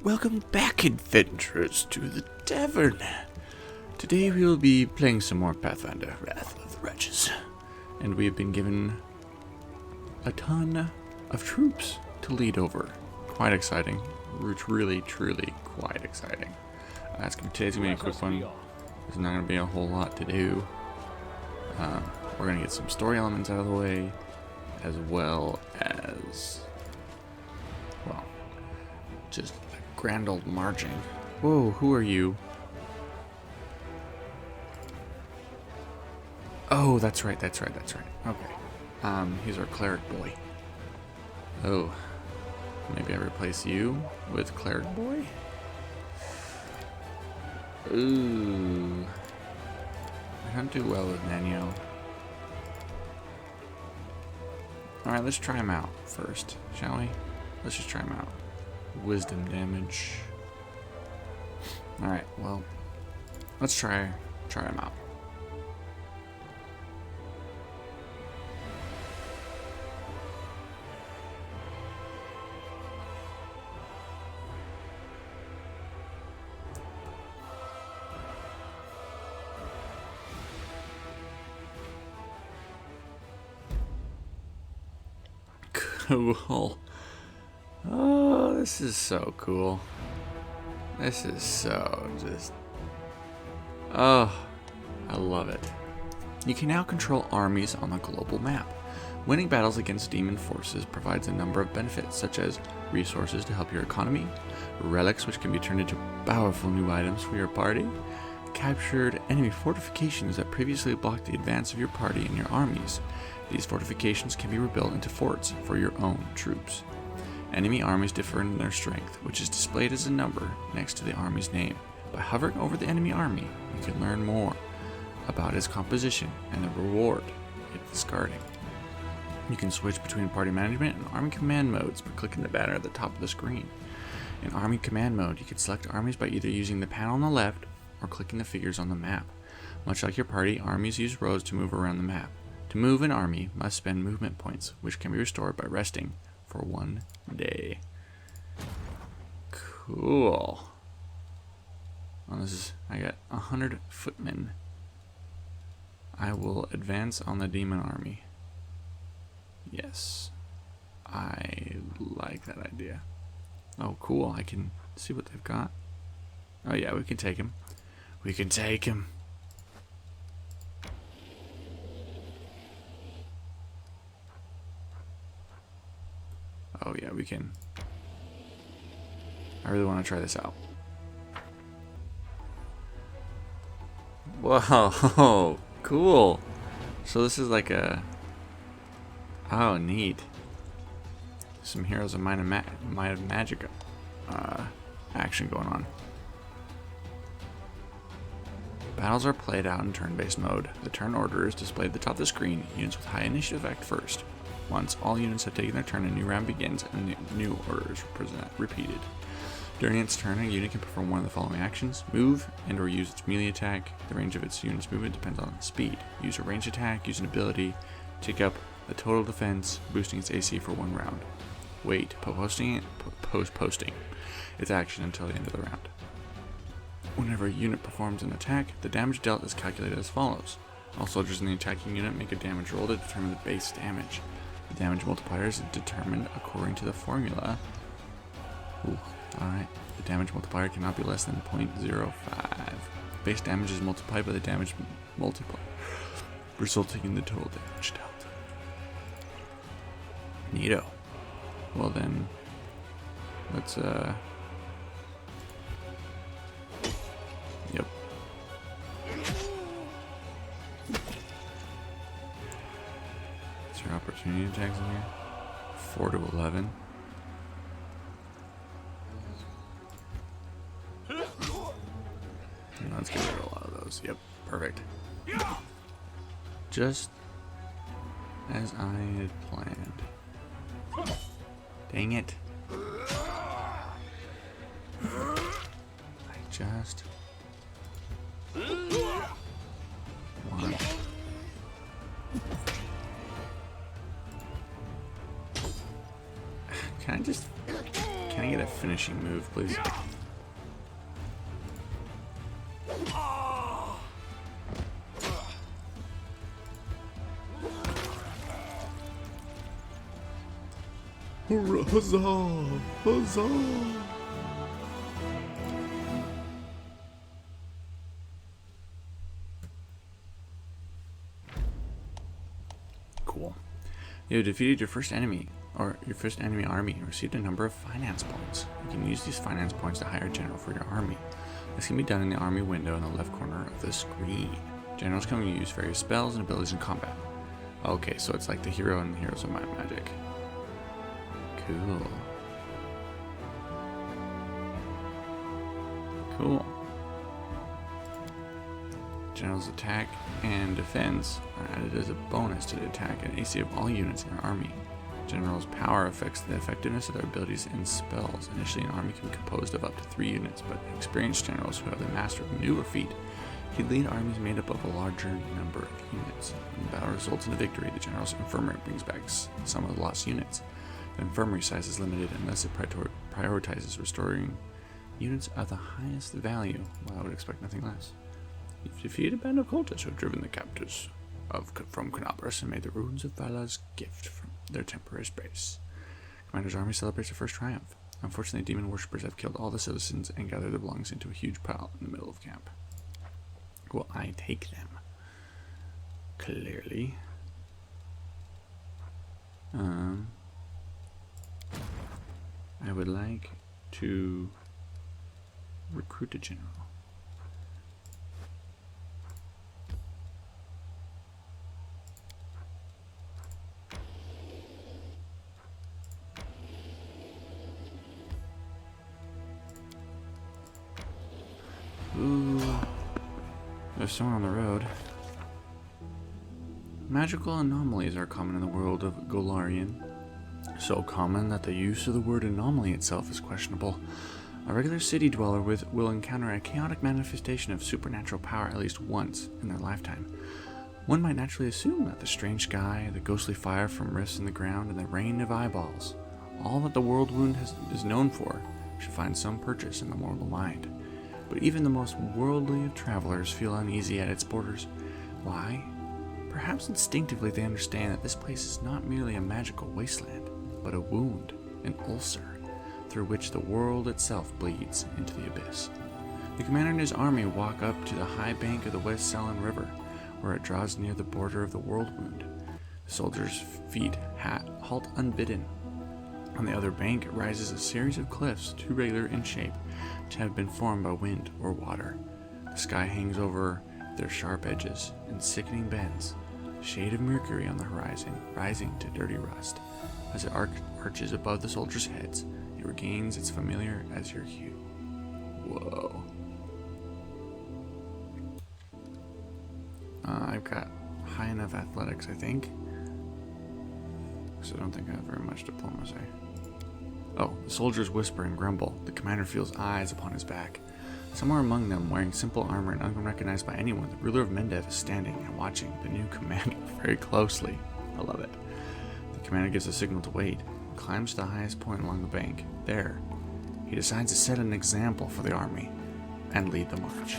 Welcome back, adventurers, to the tavern. Today we will be playing some more Pathfinder Wrath of the Wretches. And we have been given a ton of troops to lead over. Quite exciting. Really, truly quite exciting. Today's going to be a quick one. There's not going to be a whole lot to do. We're going to get some story elements out of the way, as well as, well, just a grand old marching. Whoa, who are you? Oh, that's right. Okay. He's our cleric boy. Oh, maybe I replace you with cleric boy? Ooh. I don't do well with Nanyo. Alright, let's try him out first, shall we? Let's just try him out. Wisdom damage. Alright, well, let's try him out. Cool. Oh, this is so cool. This is so just... Oh, I love it. You can now control armies on the global map. Winning battles against demon forces provides a number of benefits, such as resources to help your economy, relics which can be turned into powerful new items for your party, captured enemy fortifications that previously blocked the advance of your party and your armies. These fortifications can be rebuilt into forts for your own troops. Enemy armies differ in their strength, which is displayed as a number next to the army's name. By hovering over the enemy army, you can learn more about its composition and the reward it's discarding. You can switch between party management and army command modes by clicking the banner at the top of the screen. In army command mode, you can select armies by either using the panel on the left or clicking the figures on the map. Much like your party, armies use roads to move around the map. To move an army must spend movement points, which can be restored by resting for 1 day. Cool. Well, I got 100 footmen. I will advance on the demon army. Yes. I like that idea. Oh, cool. I can see what they've got. Oh, yeah, we can take him. We can take him. Oh yeah, we can. I really want to try this out. Whoa, cool. So this is like a... Oh, neat. Some Heroes of Might of Magic action going on. Battles are played out in turn-based mode. The turn order is displayed at the top of the screen. Units with high initiative act first. Once all units have taken their turn, a new round begins and the new order is repeated. During its turn, a unit can perform one of the following actions: move and or use its melee attack. The range of its unit's movement depends on its speed. Use a ranged attack, use an ability, take up the total defense, boosting its AC for 1 round. Wait, post-posting its action until the end of the round. Whenever a unit performs an attack, the damage dealt is calculated as follows. All soldiers in the attacking unit make a damage roll to determine the base damage. The damage multiplier is determined according to the formula. Ooh, alright. The damage multiplier cannot be less than 0.05. Base damage is multiplied by the damage multiplier, resulting in the total damage dealt. Neato. Well then, let's Yep. Is there opportunity attacks in here? 4 to 11. Let's get rid of a lot of those. Yep, perfect. Just as I had planned. Dang it. I just want... Can Can I get a finishing move, please? Huzzah! Huzzah! Cool. You have defeated your first enemy, or your first enemy army, and received a number of finance points. You can use these finance points to hire a general for your army. This can be done in the army window in the left corner of the screen. Generals can use various spells and abilities in combat. Okay, so it's like the hero and the Heroes of Might and Magic. Cool. Cool. General's attack and defense are added as a bonus to the attack and AC of all units in your army. General's power affects the effectiveness of their abilities and spells. Initially, an army can be composed of up to 3 units, but experienced generals who have the master of newer feat can lead armies made up of a larger number of units. When battle results in a victory, the general's infirmary brings back some of the lost units. The infirmary size is limited unless it prioritizes restoring units of the highest value. Well, I would expect nothing less. You've defeated a band of cultists who have driven the captives from Canabras and made the ruins of Vala's gift from their temporary base. Commander's army celebrates their first triumph. Unfortunately, demon worshippers have killed all the citizens and gathered their belongings into a huge pile in the middle of camp. Will I take them? Clearly. I would like to recruit a general. Ooh, there's someone on the road. Magical anomalies are common in the world of Golarion. So common that the use of the word anomaly itself is questionable. A regular city dweller will encounter a chaotic manifestation of supernatural power at least once in their lifetime. One might naturally assume that the strange sky, the ghostly fire from rifts in the ground, and the rain of eyeballs, all that the world wound is known for, should find some purchase in the mortal mind. But even the most worldly of travelers feel uneasy at its borders. Why? Perhaps instinctively they understand that this place is not merely a magical wasteland, but a wound, an ulcer, through which the world itself bleeds into the abyss. The commander and his army walk up to the high bank of the West Selin River, where it draws near the border of the world wound. The soldiers' feet halt unbidden. On the other bank rises a series of cliffs, too regular in shape to have been formed by wind or water. The sky hangs over their sharp edges in sickening bends, a shade of mercury on the horizon, rising to dirty rust. As it arches above the soldiers' heads, it regains its familiar azure hue. Whoa. I've got high enough athletics, I think. So I don't think I have very much diplomacy. Oh, the soldiers whisper and grumble. The commander feels eyes upon his back. Somewhere among them, wearing simple armor and unrecognized by anyone, the ruler of Mendev is standing and watching the new commander very closely. I love it. The commander gives a signal to wait and climbs to the highest point along the bank. There, he decides to set an example for the army and lead the march.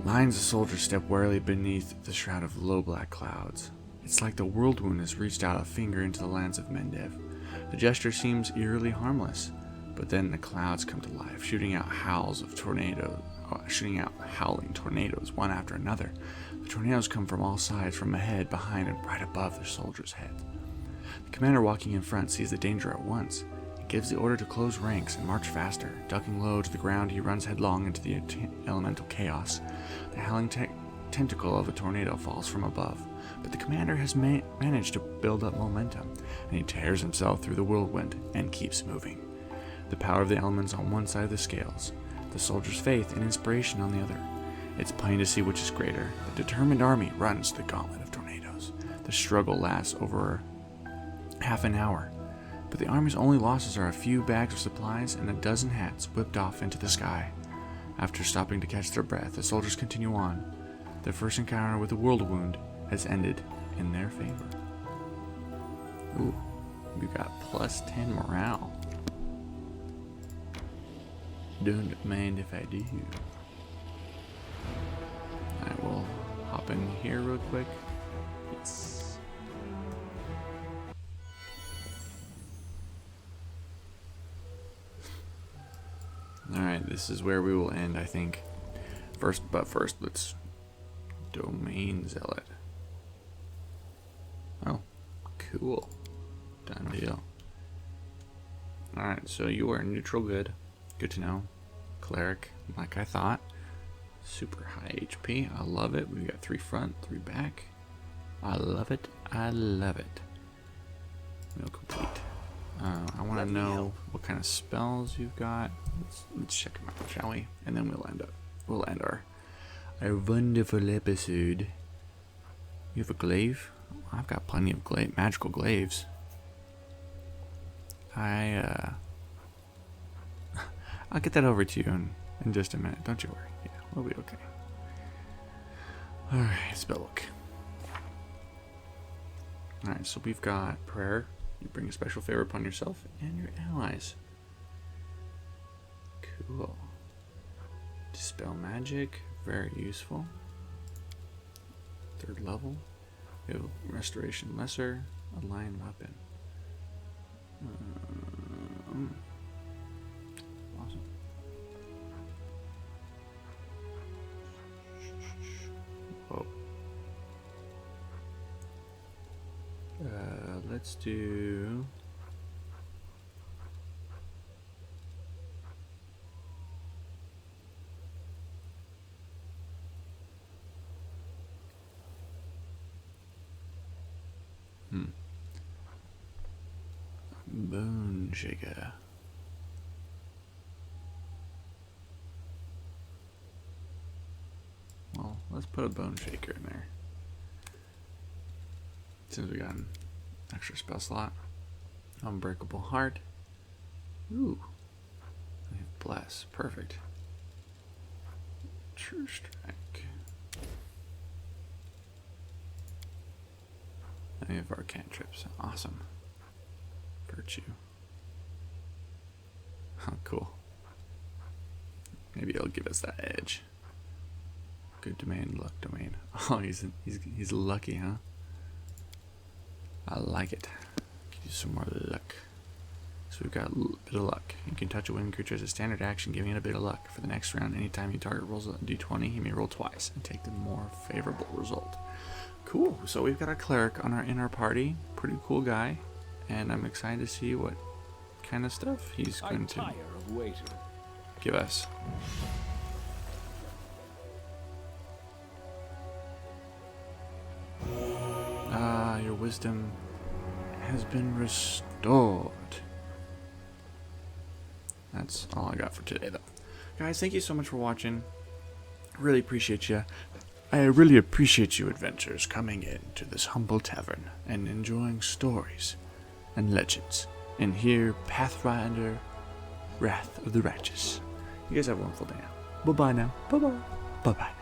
Lines of soldiers step warily beneath the shroud of low black clouds. It's like the world wound has reached out a finger into the lands of Mendev. The gesture seems eerily harmless, but then the clouds come to life, shooting out howling tornadoes one after another. The tornadoes come from all sides, from ahead, behind, and right above the soldiers' heads. The commander walking in front sees the danger at once. He gives the order to close ranks and march faster. Ducking low to the ground, he runs headlong into the elemental chaos. The howling tentacle of a tornado falls from above, but the commander has managed to build up momentum, and he tears himself through the whirlwind and keeps moving. The power of the elements on one side of the scales, the soldier's faith and inspiration on the other. It's plain to see which is greater. The determined army runs the gauntlet of tornadoes. The struggle lasts over half an hour, but the army's only losses are a few bags of supplies and a dozen hats whipped off into the sky. After stopping to catch their breath, the soldiers continue on. Their first encounter with the world wound has ended in their favor. Ooh, we got plus 10 morale. Don't mind if I do. I will hop in here real quick. Yes. Alright, this is where we will end, I think. First, let's domain zealot. Oh, cool. Done deal. Alright, so you are neutral good. Good to know. Cleric, like I thought. Super high HP. I love it. We've got 3 front, 3 back. I love it. I love it. Meal complete. I want to know what kind of spells you've got. Let's check them out, shall we? And then we'll end our wonderful episode. You have a glaive? I've got plenty of magical glaives. I'll get that over to you in just a minute. Don't you worry. Yeah, we'll be okay. Alright, spell book. Alright, so we've got prayer. You bring a special favor upon yourself and your allies. Cool. Dispel magic. Very useful. 3rd level. We have restoration lesser. Align weapon. Awesome. Whoa. Let's do. Bone shaker. Well, let's put a bone shaker in there. Since we got an extra spell slot. Unbreakable heart. Ooh. We have bless. Perfect. True strike. And we have our cantrips. Awesome. Virtue. Oh, cool. Maybe it'll give us that edge. Good domain, luck domain. Oh, he's lucky, huh? I like it. Give you some more luck. So we've got a bit of luck. You can touch a winged creature as a standard action, giving it a bit of luck. For the next round, anytime you target rolls a d20, he may roll twice and take the more favorable result. Cool. So we've got a cleric in our party. Pretty cool guy. And I'm excited to see what kind of stuff he's going to give us. Your wisdom has been restored. That's all I got for today, though. Guys, thank you so much for watching. Really appreciate you. I really appreciate you adventurers coming into this humble tavern and enjoying stories and legends, and here Pathfinder Wrath of the Righteous. You guys have a wonderful day now. Bye-bye now. Bye-bye. Bye-bye.